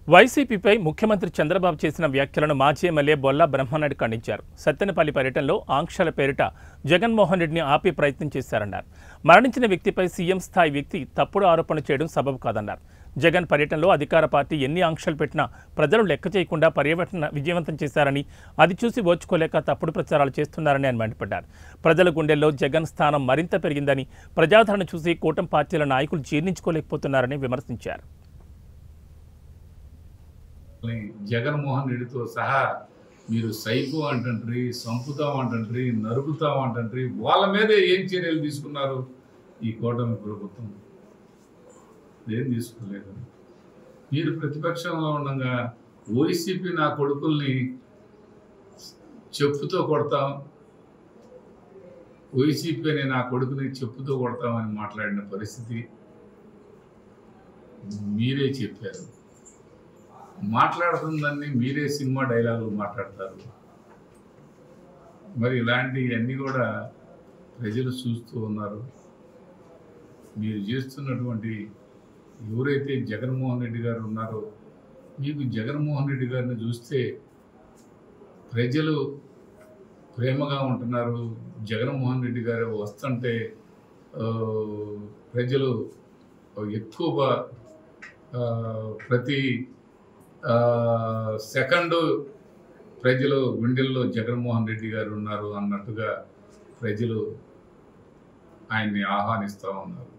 వైసీపీపై ముఖ్యమంత్రి చంద్రబాబు చేసిన వ్యాఖ్యలను మాజీ ఎమ్మెల్యే బొల్లా బ్రహ్మనాయుడు ఖండించారు. సత్తెనపల్లి పర్యటనలో ఆంక్షల పేరిట జగన్మోహన్ రెడ్డిని ఆపే ప్రయత్నం చేశారన్నారు. మరణించిన వ్యక్తిపై సీఎం స్థాయి వ్యక్తి తప్పుడు ఆరోపణలు చేయడం సబబు కాదన్నారు. జగన్ పర్యటనలో అధికార పార్టీ ఎన్ని ఆంక్షలు పెట్టినా ప్రజలు లెక్క చేయకుండా పర్యటన విజయవంతం చేశారని, అది చూసి ఓర్చుకోలేక తప్పుడు ప్రచారాలు చేస్తున్నారని ఆయన మండిపడ్డారు. ప్రజల గుండెల్లో జగన్ స్థానం మరింత పెరిగిందని, ప్రజాదరణ చూసి కూటమి పార్టీల నాయకులు జీర్ణించుకోలేకపోతున్నారని విమర్శించారు. జగన్మోహన్ రెడ్డితో సహా మీరు సైకో అంటుండ్రి, సంపుతాం అంటుండ్రి, నరుకుతాం అంటుండ్రి, వాళ్ళ మీదే ఏం చర్యలు తీసుకున్నారు ఈ కూటమి ప్రభుత్వం? ఏం తీసుకోలేదు. మీరు ప్రతిపక్షంలో ఉండగా వైసీపీ నా కొడుకుల్ని చెప్పుతో కొడతాం, వైసీపీ అని నా కొడుకుని చెప్పుతో కొడతామని మాట్లాడిన పరిస్థితి మీరే చెప్పారు. మాట్లాడుతుందని మీరే సినిమా డైలాగులు మాట్లాడతారు. మరి ఇలాంటివన్నీ కూడా ప్రజలు చూస్తూ ఉన్నారు. మీరు చేస్తున్నటువంటి ఎవరైతే జగన్మోహన్ రెడ్డి గారు ఉన్నారో, మీకు జగన్మోహన్ రెడ్డి గారిని చూస్తే ప్రజలు ప్రేమగా ఉంటున్నారు. జగన్మోహన్ రెడ్డి గారు వస్తుంటే ప్రజలు ఎక్కువ ప్రతి సెకండు ప్రజలు గుండెల్లో జగన్మోహన్ రెడ్డి గారు ఉన్నారు అన్నట్టుగా ప్రజలు ఆయన్ని ఆహ్వానిస్తూ ఉన్నారు.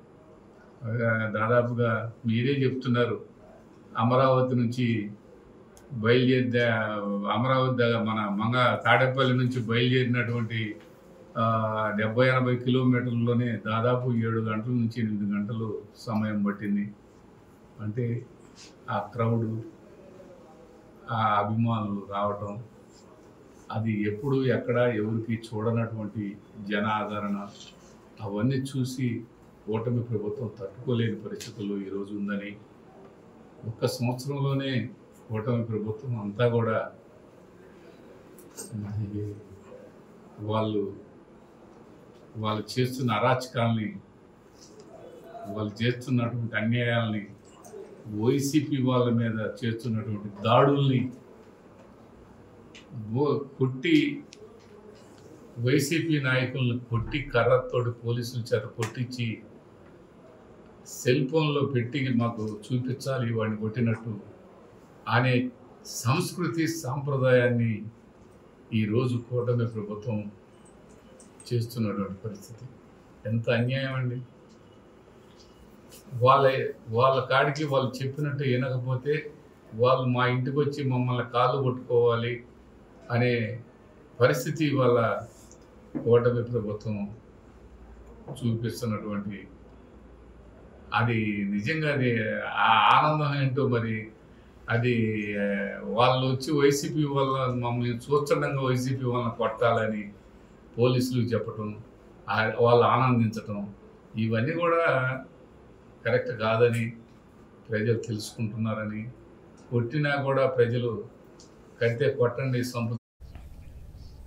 దాదాపుగా మీరే చెప్తున్నారు, అమరావతి నుంచి బయలుదేరి అమరావతి మన తాడేపల్లి నుంచి బయలుదేరినటువంటి 70-80 కిలోమీటర్లలోనే దాదాపు 7 గంటల నుంచి 8 గంటలు సమయం పట్టింది. అంటే ఆ క్రౌడు, ఆ అభిమానులు రావటం, అది ఎప్పుడు ఎక్కడ ఎవరికి చూడనటువంటి జన ఆదరణ, అవన్నీ చూసి కూటమి ప్రభుత్వం తట్టుకోలేని పరిస్థితుల్లో ఈరోజు ఉందని, ఒక్క సంవత్సరంలోనే కూటమి ప్రభుత్వం అంతా కూడా వాళ్ళు చేస్తున్న అరాచకాల్ని, వాళ్ళు చేస్తున్నటువంటి అన్యాయాల్ని, వైసీపీ వాళ్ళ మీద చేస్తున్నటువంటి దాడుల్ని కొట్టి, వైసీపీ నాయకులను కొట్టి కర్రతోటి పోలీసుల చేత కొట్టించి సెల్ ఫోన్లో పెట్టి మాకు చూపించాలి వాడిని కొట్టినట్టు అనే సంస్కృతి సాంప్రదాయాన్ని ఈరోజు కూటమి ప్రభుత్వం చేస్తున్నటువంటి పరిస్థితి ఎంత అన్యాయం అండి. వాళ్ళ కాడికి వాళ్ళు చెప్పినట్టు వినకపోతే వాళ్ళు మా ఇంటికి వచ్చి మమ్మల్ని కాళ్ళు కొట్టుకోవాలి అనే పరిస్థితి వాళ్ళ కూటమి ప్రభుత్వం చూపిస్తున్నటువంటి, అది నిజంగా అది ఆ ఆనందం ఏంటో మరి. అది వాళ్ళు వచ్చి వైసీపీ వల్ల మమ్మల్ని చూస్తుండగా వైసీపీ వాళ్ళని కొట్టాలని పోలీసులకు చెప్పటం, వాళ్ళు ఆనందించటం, ఇవన్నీ కూడా కరెక్ట్ కాదని ప్రజలు తెలుసుకుంటున్నారని, కొట్టినా కూడా ప్రజలు కడితే కొట్టండి, సంపద